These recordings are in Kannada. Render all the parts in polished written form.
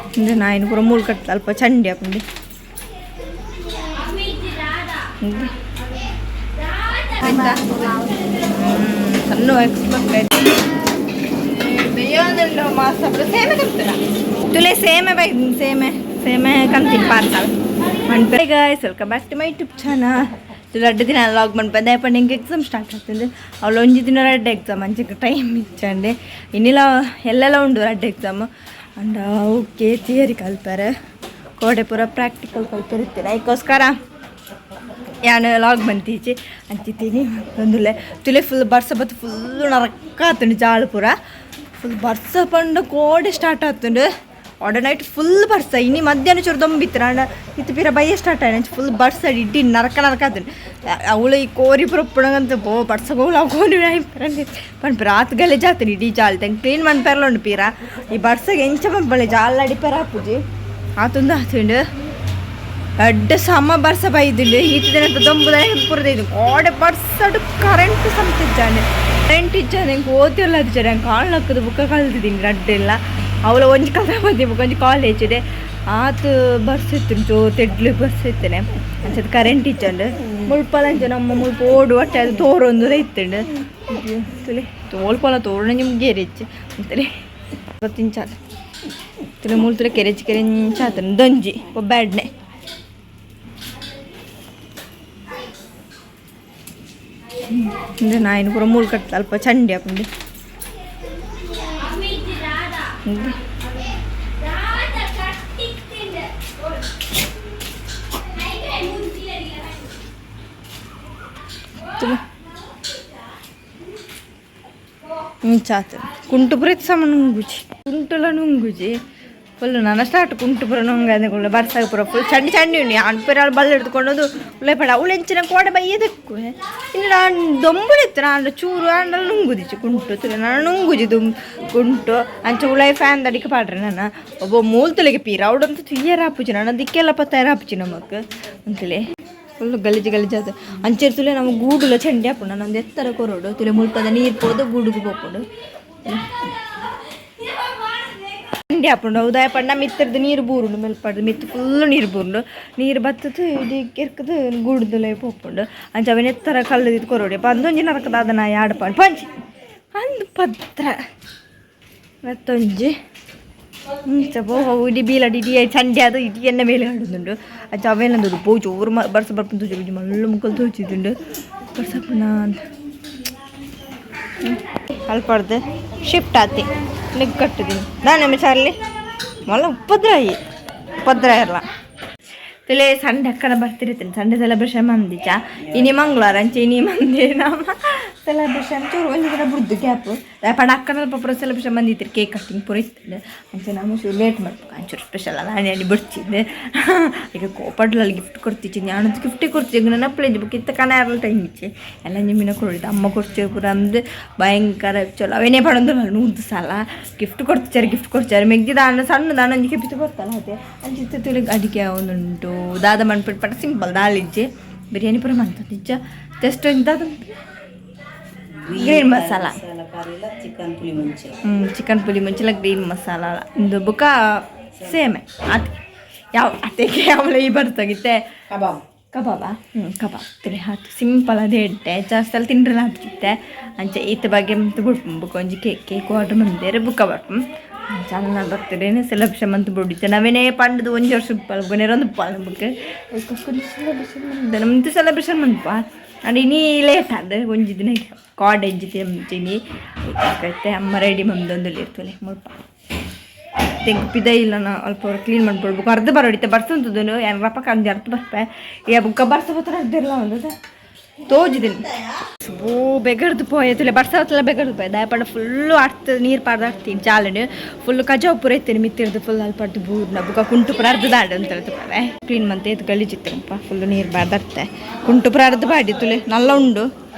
ಅಂದರೆ ನಾನು ಪೂರ ಮೂಳು ಕಟ್ಟು ಸ್ವಲ್ಪ ಚಂಡಿ ಹಾಕೊಂಡು ಆಯ್ತಾ ಸಣ್ಣ ಎಕ್ಸ್ಪೆಕ್ಟ್ ಆಯ್ತು ಬೇಯೋಂದು ಮಾಸ ಸೇಮೆ ಕಲ್ತೀರ ತುಲೆ ಸೇಮೆ ಬೇಕು ಸೇಮೆ ಕಂತೀನಿ ಪಾರ್ಸಲ್ ಮಣ್ಪೆ guys welcome back to my YouTube channel ಎರಡು ದಿನ ಲಾಗ್ ಮಾಡ್ಬಂದೆ ಅಪ್ಪ ನಿಂಗೆ ಎಕ್ಸಾಮ್ ಸ್ಟಾರ್ಟ್ ಆಗ್ತದೆ ಅವಳು ಒಂಜಿ ದಿನ ರೆಡ್ ಎಕ್ಸಾಮ್ ಅಂಚೆ ಟೈಮ್ ಇಚ್ಚಂಡೆ ಇನ್ನಿಲ್ಲ ಎಲ್ಲೆಲ್ಲ ಉಂಡು ರೆಡ್ ಎಕ್ಸಾಮ್ ಅಂಡ್ ಓಕೆ ಥಿಯರಿ ಕಲ್ತಾರೆ ಕೋಡೆ ಪೂರ ಪ್ರಾಕ್ಟಿಕಲ್ ಕಲ್ತಿರ್ತೀನಿ ಅದಕ್ಕೋಸ್ಕರ ಯಾನು ಲಾಗ್ ಬಂತೀಚಿ ಅಂಚಿತೀನಿ ಮತ್ತೊಂದುಲೆ ತುಲೆ ಫುಲ್ ಬರ್ಸ ಬತ್ತು ಫುಲ್ಲು ನರಕ ಆತುಂಡು ಜಾಳು ಪೂರ ಫುಲ್ ಬರ್ಸ ಪಂಡು ಕೋಡೆ ಸ್ಟಾರ್ಟ್ ಆತುಂಡು ಆಡ ನೈಟ್ ಫುಲ್ ಬರ್ಸ ಇನ್ನು ಮಧ್ಯಾಹ್ನ ಚೂರು ದೊಂಬಿತ್ತು ನಾನು ಇತ್ತು ಪೀರ ಬೈಯ ಸ್ಟಾರ್ಟ್ ಆಯ್ತು ಫುಲ್ ಬರ್ಸ ಇಡ್ಡಿ ನರಕ ಆತುಂಡು ಅವಳು ಈ ಕೋರಿ ಪೂರ ಉಪ್ಪಣಗಂತ ಬೋ ಬರ್ಸಗೋಳು ಅವು ಕೋರಿ ಪಂಪೀರ ಆತು ಗಲೇಜ್ ಆತುಂಡು ಇಡೀ ಜಾಲ್ ತಂಗೆ ಕ್ಲೀನ್ ಮನ್ಪೇರ್ಲ ಉಂಡು ಪೀರ ಈ ಬರ್ಸಗೆ ಎಂಚ ಪಂಪಳೆ ಜಾಲ್ ಅಡಿಪೇರ ಹಾಪುಜಿ ಆತುಂದು ಆತುಂಡು ಎಡ್ಡೆ ಸಮ ಬರ್ಸ ಬೈದಿಲ್ಲ ಈತ ದಿನ ದೊಂಬುದ ಪುರದೈದು ಕೋಡೆ ಬರ್ಸಡು ಕರೆಂಟ್ ಸಂತಿದ್ದಾನೆ ಕರೆಂಟ್ ಇಚ್ಚಾನೆ ಹೆಂಗೆ ಓದಿಲ್ಲ ಅದಿಚ್ಚಾನೆ ಹಂಗೆ ಕಾಳು ಹಾಕೋದು ಬುಕ್ಕ ಕಲ್ತಿದ್ದೀನಿ ರಡ್ಡೆಲ್ಲ ಅವಳ ಒಂಜಿ ಕಲ ಬಂದಿ ಬುಕ್ಕ ಒಂಜಿ ಕಾಲೇಜ್ ಇದೆ ಆತು ಬರ್ಸ್ ಇತ್ತು ತೆಡ್ಲು ಬರ್ಸ್ ಇತ್ತೇನೆ ಅಂಚದ ಕರೆಂಟ್ ಇಚ್ಚಂಡು ಮುಳ್ಪಲಂಚ ನಮ್ಮ ಮುಲ್ಪ ಓಡು ಒಟ್ಟೆ ಅದು ತೋರೊಂದು ಇತ್ತಂಡು ತುಲೆ ತೋಳ್ಪಲ ತೋರಣ ನಿಮ್ಗೆ ಗೆರೆಚ್ಚು ಅಂತಲೇ ಗೊತ್ತಿಂಚಾತ ತುಲೆ ಮುಳ್ತುಲೆ ಕೆರೆಂಚಾತ ದಂಜಿ ಬ್ಯಾಡ್ನೆ ಅಂದರೆ ನಾನು ಪೂರ ಮೂಳು ಕಟ್ಟು ಸ್ವಲ್ಪ ಚಂಡಿ ಹಾಕೊಂಡು ಚಾತ ಕುಂಟು ಪುರ ಸಮ ನುಂಗುಜಿ ಕುಂಟುಲ ನುಂಗುಜಿ ಫುಲ್ ನನ್ನ ಸ್ಟಾರ್ಟ್ ಕುಂಟು ಪುರ ನುಂಗ ಅಂದ್ಕೊಳ್ಳ ಬರ್ಸಾಗ ಪುರ ಫುಲ್ ಚಂಡಿ ಉಂಡು ಅನ್ಪುರ ಬಲ್ಲ ಹಿಡ್ಕೊಂಡೋದು ಉಳ್ಳೆಪಡ ಅವಳು ಹೆಂಚಿನ ಕೋಡೆ ಬೈಯದಕ್ಕು ಇನ್ನು ನಾನು ದೊಂಬುಳಿತ್ತು ನಾನು ಚೂರು ಅಂಡಲ್ಲಿ ನುಂಗುದಿಚ್ಚು ಕುಂಟು ನಾನು ನುಂಗುಜಿ ಕುಂಟು ಅಂಚೆ ಉಳಾಯಿ ಫ್ಯಾನ್ ದಡಿಕೆ ಪಾಡ್ರೆ ನಾನು ಒಬ್ಬ ಮೂಲ್ತುಲೆಗೆ ಪೀರ ಅವಡಂತೂ ತುಯ್ಯರ ಹಾಪುಜಿ ನಾನು ದಿಕ್ಕೆಲ್ಲ ಪತ್ತಾರ ಹಾಪುಜಿ ನಮಕ್ ಅಂತೇಳಿ ಫುಲ್ ಗಲೀಜು ಆಯ್ತು ಅಂಚೆರ್ ತುಲೆ ನಮಗೆ ಗೂಡುಲ ಚಂಡಿ ಹಾಕೊಂಡು ನಂದು ಎತ್ತರ ಕೊರೋಡು ತುಲೆ ಮುಳ್ಪದ ನೀರು ಪೋದು ಗೂಡುಗು ಹೋಗ್ಕೊಂಡು ಚಂಡಿ ಹಾಕೊಂಡು ಉದಯ ಪಂಡ ಮಿತ್ತರದ್ದು ನೀರು ಬೂರುಂಡು ಮೇಲ್ಪಡ್ದು ಮಿತ್ತು ಫುಲ್ಲು ನೀರು ಬೂರುಂಡು ನೀರು ಬತ್ತದು ಇದಕ್ಕೆ ಇರ್ಕದು ಗೂಡುದಲ್ಲ ಹೋಗ್ಕೊಂಡು ಅಂಚ ಅವನ ಎತ್ತರ ಕಲ್ಲದಿದ್ದು ಕೊರೋಡಿ ಪಂದೊಂಜಿ ನರಕದ ಅದನ್ನ ಎರಡು ಪಂಚಿ ಅಂದು ಪತ್ರ ಮತ್ತೊಂಜಿ ಸಪೋ ಇಡೀ ಬೀಲಡಿ ಇಡೀ ಚಂಡಿ ಅದು ಇಡೀ ಎಣ್ಣೆ ಮೇಲೆ ಆಡುದುಂಡು ಅದು ಅವೇನಂದು ಪೋ ಚೋರು ಬರ್ಸ ಬರ್ಪು ತೋಚಿ ಮಳ್ಳು ಮುಕ್ಕಲು ತೋಚಿದುಂಡು ಬರ್ಸಪ್ಪನ ಅಲ್ಪಡ್ದು ಶಿಫ್ಟ್ ಆತಿ ನಿಗ್ ಕಟ್ಟಿದ್ದೀನಿ ನಾನು ಚಾರ್ಲಿ ಮೊಲ್ಲ ಉಪದ್ರ ಇರಲ್ಲ ತುಲೆ ಸಂಡೆ ಅಕ್ಕನ ಬರ್ತಿರ್ತೀನಿ ಸಂಡೆ ಸೆಲೆಬ್ರೇಷನ್ ಮಂದಿಚ ಇನಿ ಮಂಗಳವಾರ ಅಂಚೆ ಇನಿ ಮಂದಿ ನಮ್ಮ ಸೆಲೆಬ್ರೇಷನ್ ಚೂರು ಒಂದು ದಿನ ಬಿಡ್ದು ಗ್ಯಾಪು ಪಡ ಅಕ್ಕನ ಪಪ್ರ ಸೆಲೆಬ್ರೇಷನ್ ಬಂದಿತ್ತು ಕೇಕ್ ಕಟ್ಟಿಂಗ್ ಪೂರ ಇತ್ತು ಅಂಚೆ ನಾವು ಚೂರು ಲೇಟ್ ಮಾಡ್ಬೇಕು ಅಂಚೂರು ಸ್ಪೆಷಲ್ ಅಲ್ಲ ನಾನು ಬಿಡ್ತಿದ್ದೆ ಈಗ ಕೋಪಡ್ಲಲ್ಲಿ ಗಿಫ್ಟ್ ಕೊಡ್ತಿಚ್ಚಿ ನಾನಂತೂ ಗಿಫ್ಟೇ ಕೊಡ್ತಿದ್ದೆ ನನ್ನ ಪ್ಲೇಜ್ ಬುಕ್ ಇತ್ತ ಕಣ ಇರಲ್ಲ ಟೈಮ್ ಇಚ್ಚೆ ಎಲ್ಲ ನಿಮ್ಮಿನ ಕೊಡಿದ್ದು ಅಮ್ಮ ಕೊಡ್ತೀವಿ ಪೂರ ಅಂದು ಭಯಂಕರ ಚಲೋ ಅವೇನೇ ಪಡೊಂದು ನೂದು ಸಲ ಗಿಫ್ಟ್ ಕೊಡ್ತಾರೆ ಮೆಗ್ದಿದ ಅನ್ನ ಸಣ್ಣ ದಾನಂಜಿ ಗಿಫ್ಟ್ ಕೊಡ್ತಲ್ಲ ಅದೇ ಅಂಚಿತ್ತು ತುಳಿಗೆ ಅಡಿಕೆ ಒಂದುಂಟು ದಾದ ಮಣ್ಪಿಟ್ಟು ಪಟ್ಟ ಸಿಂಪಲ್ ದಾಳಿಜ್ಜೆ ಬಿರಿಯಾನಿ ಪೂರ ಮಂತಿಜ್ಜ ಜಸ್ಟ್ ಇಂಥದ್ದು ಗ್ರೀನ್ ಮಸಾಲ ಚಿಕನ್ ಪುಲಿ ಮುಂಚೆಲ್ಲ ಗ್ರೀನ್ ಮಸಾಲ ಇದು ಬುಕ್ಕ ಸೇಮೆ ಅದು ಯಾವ ಅತೆಗೆ ಯಾವಲ ಈ ಬರ್ತಾಗಿತ್ತೆ ಕಬಾಬ ಕಬಾಬ್ ತಿಳಿ ಹಾಕಿ ಸಿಂಪಲ್ ಅದೇ ಇಟ್ಟೆ ಜಾಸ್ತಿ ಅಲ್ಲಿ ತಿಂಡ್ರಲ್ಲ ಹಾಕಿತ್ತೆ ಅಂಚೆ ಈತ ಬಗ್ಗೆ ಮತ್ತು ಬಿಡ್ಪು ಬುಕ್ ಒಂಜಿ ಕೇಕ್ ಆರ್ಡ್ರ್ ಬಂದೇರೆ ಬುಕ್ಕ ಬರ್ಪು ಚೆನ್ನಾಗಿ ಬರ್ತೀರಿ ಸೆಲೆಬ್ರೇಷನ್ ಅಂತ ಬಿಡಿತ್ತೆ ನಾವೇನೇ ಪಂಡದು ಒಂದು ವರ್ಷ ಬನೇರೊಂದು ಪಾಲ್ ಬುಕ್ ನಮ್ಮದು ಸೆಲೆಬ್ರೇಷನ್ ಮಂತಪ್ಪ ಅಂಡ್ ಇನ್ನೀ ಲೇಟ್ ಆದ ಒಂಜಿ ದಿನ ಕಾಲೇಜ್ ತಿಂತೀನಿ ಐತೆ ಅಮ್ಮ ರೆಡಿ ಮಂದೊಂದು ಇರ್ತಲೆ ಮುಲ್ಪ ತೆಗ್ಪಿದ ಇಲ್ಲ ನಾ ಅಲ್ಪ ಕ್ಲೀನ್ ಮಾಡ್ಬಿಡ್ಬೇಕು ಅರ್ಧ ಬರೋಡಿತ್ತೆ ಬರ್ಸಂತದ್ದು ಏನು ರಪ್ಪ ಕಂದು ಅರ್ಧ ಬರ್ಪೆ ಯಾ ಬುಕ್ಕ ಬರ್ಸ ಬತ್ತರ ಅರ್ಧಿರಲ್ಲ ಒಂದು ತೋಜಿದ್ದೀನಿ ಓ ಬೆಗರ್ದು ಪೋಯ್ತಲೆ ಬರ್ಸವತ್ತೆಲ್ಲ ಬೆಗರ್ದು ಪೋಯ್ ದಯಪಂಡ ಫುಲ್ಲು ಆಡ್ತದೆ ನೀರು ಪಾಡ್ದಾಡ್ತೀನಿ ಚಾಲನೆ ಫುಲ್ಲು ಕಜಾವ್ ಪೂರ ಇರ್ತೀನಿ ಮಿತ್ತಿರ್ದು ಫುಲ್ ಅಲ್ಪಡ್ದು ಬೂರ್ನ ಬುಕ್ಕ ಕುಂಟು ಪುರ ಅರ್ಧ ದಾಡು ಅಂತ ಹೇಳ್ತಾರೆ ಕ್ಲೀನ್ ಮಂತೆ ಇದು ಗಲೀಜಿತ್ತಪ್ಪ ಫುಲ್ಲು ನೀರು ಬಾರ್ದಾಡ್ತೆ ಕುಂಟು ಪುರ ಅರ್ಧ ಬಾಡಿ ತುಲೆ ನಲ್ಲ ಉಂಡು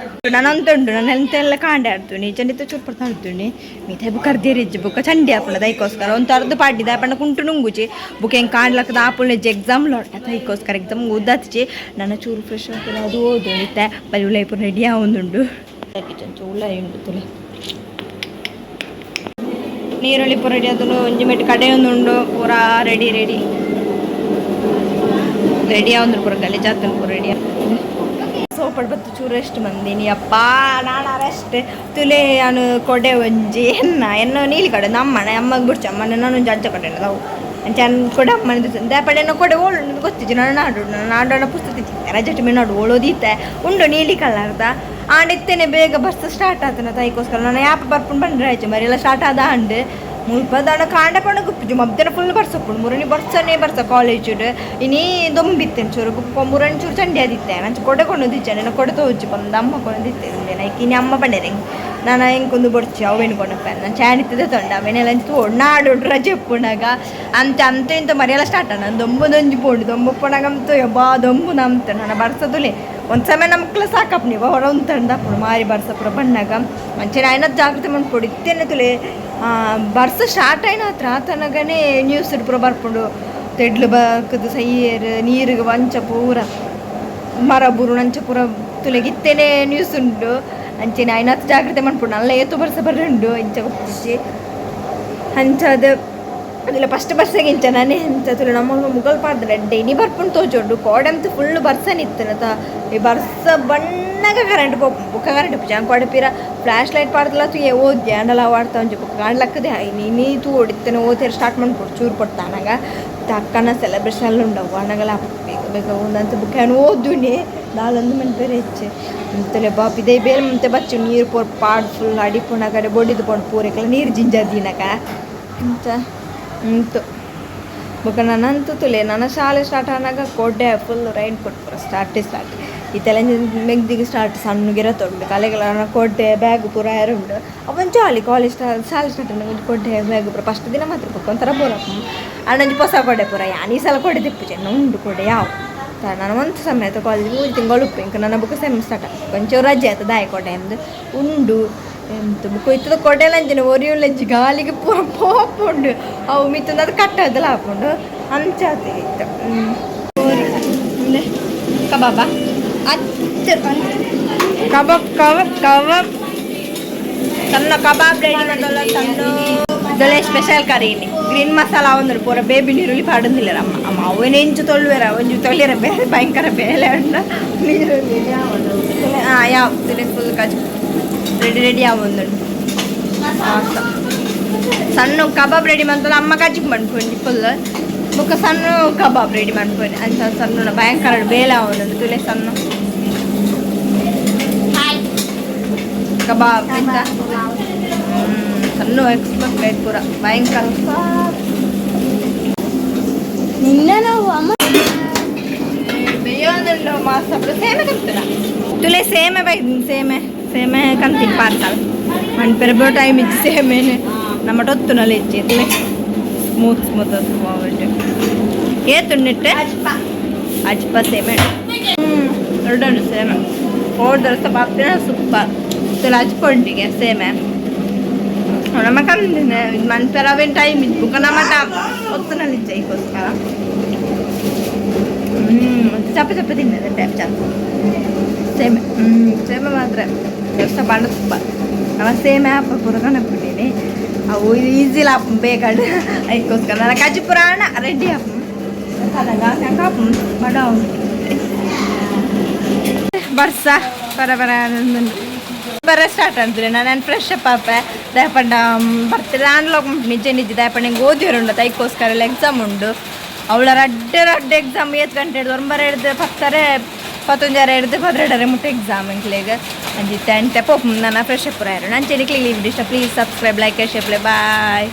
ನಾನಂತ ಉಂಡು ನಾನು ಎಂತೆಲ್ಲ ಕಾಂಡೆ ಆಡ್ತೀನಿ ಚಂಡಿತ ಚೂರು ಪಡ್ತಾ ಆಡ್ತೀನಿ ಮಿಥೆ ಬುಕ್ ಅರ್ಧಿರಿಜ್ಜು ಬುಕ್ಕ ಚಂಡಿ ಹಾಪುಂಡ ದೈಕೋಸ್ಕರ ಒಂದು ಅರ್ಧ ಪಾಡಿ ದಯಪಂಡ ಕುಂಟು ನುಂಗುಚಿ ಬುಕ್ ಹೆಂಗೆ ಕಾಣ್ಲಕ್ಕದ ಆಪುಳ್ಳೆಜ್ಜಿ ಎಕ್ಸಾಮ್ ಲೊಟ್ಟ ದೈಕೋಸ್ಕರ ಎಕ್ಸಾಮ್ ಓದಾಚಿ ನನ್ನ ಚೂರು ಫ್ರೆಶ್ ಆಗ್ತದೆ ಅದು ಓದು ನಿತ್ತೆ ಬರೀ ಉಳ್ಳೈಪುರ ರೆಡಿ ಆವೊಂದುಂಡು ಕಿಚನ್ ಉಳ್ಳಾಯಿ ಉಂಡು ತುಲೆ ನೀರುಳ್ಳಿ ಪೂರ ರೆಡಿ ಅದನ್ನು ಒಂಜಿ ಮೆಟ್ಟು ಕಡೆ ಒಂದು ಪೂರಾ ರೆಡಿ ರೆಡಿ ರೆಡಿ ಆವಂದ್ರು ಪೂರ ಗಲೀಜಾತನು ಪೂರ ರೆಡಿ ಸೋಪಡ್ ಬತ್ತು ಚೂರು ಎಷ್ಟು ಮಂದಿನಿ ಅಪ್ಪ ನಾನು ಅರೆಸ್ಟ್ ತುಲೆ ನಾನು ಕೊಡೆ ಒಂಜಿ ಎನ್ನ ನೀಲಿ ಕಡೆ ನಮ್ಮನೆ ಅಮ್ಮಗೆ ಬಿಡ್ಚ ಅಮ್ಮನ ನಾನು ಜಜ್ಜ ಕಡೆ ನಾವು ಅಂಚನ್ ಕೊಡೆ ಅಮ್ಮನ ದೇಪಡೆನ ಕೊಡೆ ಓಳು ಗೊತ್ತಿದ್ದು ನಾನು ನಾಡೋಣ ಪುಸ್ತಕ ತಿಂತೆ ರಜಟ್ ಮೇ ನಾಡು ಓಳೋದಿತ್ತೆ ಉಂಡು ನೀಲಿ ಕಲರ್ದ ಆಂಡಿತ್ತೇನೆ ಬೇಗ ಬಸ್ ಸ್ಟಾರ್ಟ್ ಆತನ ತೈಕೋಸ್ಕರ ನಾನು ಯಾಪ ಬರ್ಕೊಂಡು ಬಂದ್ರೆ ಆಯ್ತು ಮರಿ ಎಲ್ಲ ಸ್ಟಾರ್ಟ್ ಆದ ಅಂಡು ಮುಲ್ಪ ದಾಣ ಕಾಂಡ ಪಣ ಗುಪ್ಪಿಜು ಮಬ್ದನ ಫುಲ್ ಬರ್ಸಪ್ಪು ಮುರಣಿ ಬರ್ಸನೇ ಬರ್ಸ ಕಾಲೇಜ್ ಇನ್ನೀ ದೊಂಬಿತ್ತೇನೆ ಚೂರು ಗುಪ್ಪ ಮುರಣಿ ಚೂರು ಚಂಡಿ ಆದಿತ್ತೆ ನಂಚು ಕೊಡೆ ಕೊಂಡೋದಿಚ್ಚೆ ನಾನು ಕೊಡೆ ತೋಚು ಬಂದು ಅಮ್ಮ ಕೊಂದಿತ್ತೆ ನೈಕಿನಿ ಅಮ್ಮ ಬಂಡೇರೆ ನಾನು ಹೆಂಗೊಂದು ಬಡ್ಚಿ ಅವೇನು ಕೊಂಡಪ್ಪ ನಾನು ಚಾಣಿತ್ತದೆ ತೊಂಡ ಅವೇನೆಲ್ಲ ತೋಡು ನಾಡು ರಜೆ ಪುಣಾಗ ಅಂತ ಇಂತ ಮರಿಯೆಲ್ಲ ಸ್ಟಾರ್ಟ್ ನಾನು ದೊಂಬುದೊಂಜಿ ಪೋಡು ದೊಂಬಪ್ಪಣಗಂತು ಯಬ್ಬಾ ದೊಂಬು ನಮ್ತ ನಾನು ಬರ್ಸೋದುಲೆ ಒಂದು ಸಮಯ ನಮ್ಮ ಮಕ್ಳು ಸಾಕಪ್ಪ ನೀವು ಹೊರ ಉಂತಂದಪ್ಪಡು ಮಾರಿ ಬರ್ಸಪ್ಪುರ ಬಣ್ಣಾಗ ಮಂಚಿನ ಐನ ಜಾಗ್ರತೆ ಮಾಡ್ಕೊಡು ಇತ್ತೇನೆ ತುಲೆ ಬರ್ಸ ಸ್ಟಾರ್ಟ್ ಆಯ್ನ ಹತ್ರ ಆತನಗನೇ ನ್ಯೂಸ್ ಪೂರ ಬರ್ಕೊಂಡು ತೆಡ್ಲು ಬಕ್ಕದು ಸೈಯರ್ ನೀರಿಗೆ ವಂಚ ಪೂರ ಮರ ಬುರು ನಂಚ ಪೂರ ತುಲೆಗಿತ್ತೇನೆ ನ್ಯೂಸ್ ಉಂಟು ಅಂಚೆನೆ ಐನತ್ತು ಜಾಗ್ರತೆ ಮಾಡ್ಕೊಂಡು ಅಲ್ಲ ಏತು ಬರ್ಸ ಬರ್ರಂಡು ಇಂಚ ಗೊತ್ತಿಸಿ ಅಂಚದು ಅದಿಲ್ಲ ಫಸ್ಟ್ ಬರ್ಸಾಗ ಇಂಚ ನಾನೇ ಎಂತ ತುಲೆ ನಮ್ಮ ಮುಗಲ್ ಪಾಡ್ದಲ್ಲ ಡೈಲಿ ಬರ್ಕೊಂಡು ತೋಚೋಡು ಕೋಡಂತ ಫುಲ್ ಬರ್ಸನಿತ್ತನತ ಈ ಬರ್ಸ ಬಣ್ಣಗ ಕರೆಂಟ್ ಬುಕ್ಕ ಕರೆಂಟ್ ಪೂಜ ಕೊಡಪಿರ ಫ್ಲಾಶ್ ಲೈಟ್ ಪಾಡ್ದಲ್ಲ ತು ಓದ್ಯ ಅಂಡಲ್ಲ ಆಡ್ತಾ ಒಂಚು ಬುಕ್ಕ ಕಾಣ್ಲಕ್ಕದೆ ನೀ ತೂ ಹೊಡಿತಾನೆ ಓದ್ತಾರೆ ಸ್ಟಾರ್ಟ್ ಮಾಡ್ಕೊಡು ಚೂರು ಕೊಡ್ತಾನಾಗ ತಕ್ಕನ ಸೆಲೆಬ್ರೇಷನ್ ಎಲ್ಲ ಉಂಡವು ಅಣ್ಣಗೆಲ್ಲ ಬೇಗ ಬೇಗ ಒಂದಂತ ಬುಕ್ಕ ಏನು ಓದುನಿ ನಾಲೊಂದು ಮನೆ ಬೇರೆ ಹೆಚ್ಚೆ ಅಂತಲೇ ಬಾಪ್ ಇದೇ ಬೇರೆ ಮತ್ತೆ ಬಚ್ಚು ನೀರು ಪೋರ್ ಪಾಡ್ ಫುಲ್ ಅಡಿಪುಣ ಕಡೆ ಬೊಡಿದು ಪೋಡು ಪೂರಕ್ಕೆಲ್ಲ ನೀರು ಜಿಂಜದಿನಕ ಅಂತ ಅಂತು ಬುಕ್ಕ ನಾನಂತೂ ತುಲೆ ನನ್ನ ಶಾಲೆ ಸ್ಟಾರ್ಟ್ ಆನಾಗ ಕೊಡ್ಡೆ ಫುಲ್ ರೈನ್ ಕೊಟ್ಟು ಸ್ಟಾರ್ಟ್ ಈ ತಲೆ ಮೆಗ್ದಿಗೆ ಸ್ಟಾರ್ಟ್ ಸಣ್ಣಗಿರ ತೊಂಡು ಕಲೆಗಳ ಕೊಡ್ಡೆ ಬ್ಯಾಗ್ ಪೂರ ಉಂಡು ಅವನ್ ಜಾಲಿ ಕಾಲೇಜ್ ಶಾಲೆ ಸ್ಟಾರ್ಟ್ ಕೊಡ್ಡೆ ಬ್ಯಾಗ್ ಪೂರ ಫಸ್ಟ್ ದಿನ ಮಾತ್ರ ಬುಕ್ ಒಂಥರ ಬೋರಪ್ಪ ಅಣ್ಣಂಜಿ ಹೊಸ ಕೊಡೆ ಪೂರ ಯಾನಿ ಸಲ ಕೊಡೆ ತಿಪ್ಪು ಚೆನ್ನ ಉಂಡು ಕೊಡೆ ಯಾವ ನಾನು ಒಂದು ಸಮಯ ಆಯ್ತು ಕಾಲೇಜ್ 3 ತಿಂಗಳು ಉಪ್ಪು ಇಂಕ ನನ್ನ ಬುಕ್ ಸೆಮ್ ಸ್ಟಾರ್ಟ್ ಕೊಂಚ ರಜೆ ಆಯ್ತು ದಾಯ ಕೊಡೆ ಎಂದು ಉಂಡು ಎಂತ ಬುಕ್ ಇತ್ತದ ಕೊಡೆಲ್ಲ ಅಂಜಿನ ಒರಿಯುಳ್ಳಂಜಿ ಗಾಲಿಗೆ ಪೂರ ಪೋಪುಂಡು ಅವು ಮಿತ್ತಂದು ಅದು ಕಟ್ಟೋದಲ್ಲ ಹಾಕೊಂಡು ಅಂಚಾತಿ ಇತ್ತು ಕಬಾಬ ಅತ್ತು ಕಬಾಬ್ ಕಬಾಬ್ ಕಬಾಬ್ ಸಣ್ಣ ಕಬಾಬ್ ರೆಡಿ ಮಾಡೋಲ್ಲ ಸಣ್ಣ ಇದೊಳ್ಳೆ ಸ್ಪೆಷಲ್ ಕರಿ ಇಲ್ಲಿ ಗ್ರೀನ್ ಮಸಾಲ ಒಂದು ಪೂರ ಬೇಬಿ ನೀರುಳ್ಳಿ ಪಾಡಂದಿಲ್ಲ ಅಮ್ಮ ಅವನೇ ಇಂಚು ತೊಳ್ವೇರ ಒಂಚು ತೊಳ್ಳಿರ ಬೇರೆ ಭಯಂಕರ ಬೇಲೆ ಉಂಡ ನೀರುಳ್ಳಿ ಯಾವ ಫುಲ್ ಕಜ್ ರೆಡಿ ಯಾವೊಂದು ಸಣ್ಣ ಕಬಾಬ್ ರೆಡಿ ಮಾಡ್ತಲ್ಲ ಅಮ್ಮ ಕಜ್ಜಿಗೆ ಮಾಡ್ಕೊಂಡು ಫುಲ್ ಬುಕ್ಕ ಸಣ್ಣ ಕಬಾಬ್ ರೆಡಿ ಮಾಡ್ಕೊಂಡು ಅಂತ ಸಣ್ಣ ಭಯಂಕರ ಬೇಲೆ ಅವನೊಂದು ತುಲೆ ಸಣ್ಣ ಕಬಾಬ್ ಅಂತ ಸಣ್ಣ ಎಕ್ಸ್ಪರ್ಟ್ ಪೂರ ಭಯಂಕರ ನಿನ್ನ ನಾವು ಅಮ್ಮ ಬೇಯೋದನ್ನು ಮಾಸಪ್ಪು ಸೇಮೆ ಕಮ್ತಾರ ತುಲೆ ಸೇಮೆ ಸೇಮೆ ಸೇಮೆ ಕಂತೀನಿ ಪಾರ್ಸಲ್ ಮಣ್ಪೆರ ಬೋ ಟೈಮ್ ಇದ್ದು ಸೇಮೇನೆ ನಮ್ಮ ಟೊತ್ತುನಲ್ಲಿ ಇಚ್ಚಿ ತುಲೆ ಸ್ಮೂತ್ ಹೋಗ್ಬಿಟ್ಟು ಏತುಂಡಿಟ್ಟು ಅಜ್ಪ ಸೇಮೆ ಎರಡು ಸೇಮೆ ಹೋದ್ರೆ ಸ್ವಲ್ಪ ಹಾಕ್ತೀರ ಸೂಪರ್ ತುಲೆ ಹಚ್ಕೊಂಡಿಗೆ ಸೇಮೆ ನಮ್ಮ ಕಂದಿನ ಮಣ್ಪೆರ ಅವೇನು ಟೈಮ್ ಇದ್ದು ಬುಕ್ಕ ನಮ್ಮ ಹೊತ್ತುನಲ್ಲಿ ಇಚ್ಚೆ ಈಗೋಸ್ಕರ ಚಪ್ಪೆ ಚಪ್ಪೆ ತಿನ್ನದೆ ಟೈಪ್ ಚಪ್ಪ ಸೇಮೆ ಸೇಮೆ ಮಾತ್ರ ಎಷ್ಟು ಬಾಂಡ ತುಪ್ಪ ಅವ ಸೇಮೆ ಹಾಪ ಪೂರ ಕಣಕ್ಬಿಟ್ಟೀನಿ ಅವು ಈಸಿಲ್ಲ ಹಾಪ ಬೇಕಾಡು ಅದಕ್ಕೋಸ್ಕರ ನನ್ನ ಕಜ್ಜಿ ಪುರಾಣ ರೆಡಿ ಹಾಪ ಹಾಪ ಮಾಡ ಬರ್ಸ ಬರ ಸ್ಟಾರ್ಟ್ ಅಂತಾರೆ ನಾನು ಫ್ರೆಶ್ ಅಪ್ ಆಪೆ ದಯಪಂಡ ಬರ್ತಾರೆ ಆನ್ಲಾಕ್ ನಿಜ ನಿಜ ದಯಪಂಡ ಹಿಂಗೆ ಓದಿರುಂಡು ಅದಕ್ಕೋಸ್ಕರ ಎಲ್ಲ ಎಕ್ಸಾಮ್ ಉಂಡು ಅವಳ ರಡ್ಡೆ ಎಕ್ಸಾಮ್ 7 ಗಂಟೆ ಹಿಡಿದು 9 ಹಿಡಿದು 10 11 ಹಿಡಿದು 12 ಮುಟ್ಟ ಎಕ್ಸಾಮ್ ಇಂಕ್ಲಿಗೆ ಅಂಜಿತ್ತೆ ಅಂತೆ ಪೋಪ್ ನನ್ನ ಫ್ರೆಶ್ ಅಪ್ ನಾನು ಚೆನ್ನಿಕ್ಲಿಗೆ ಇಷ್ಟ please subscribe like share play bye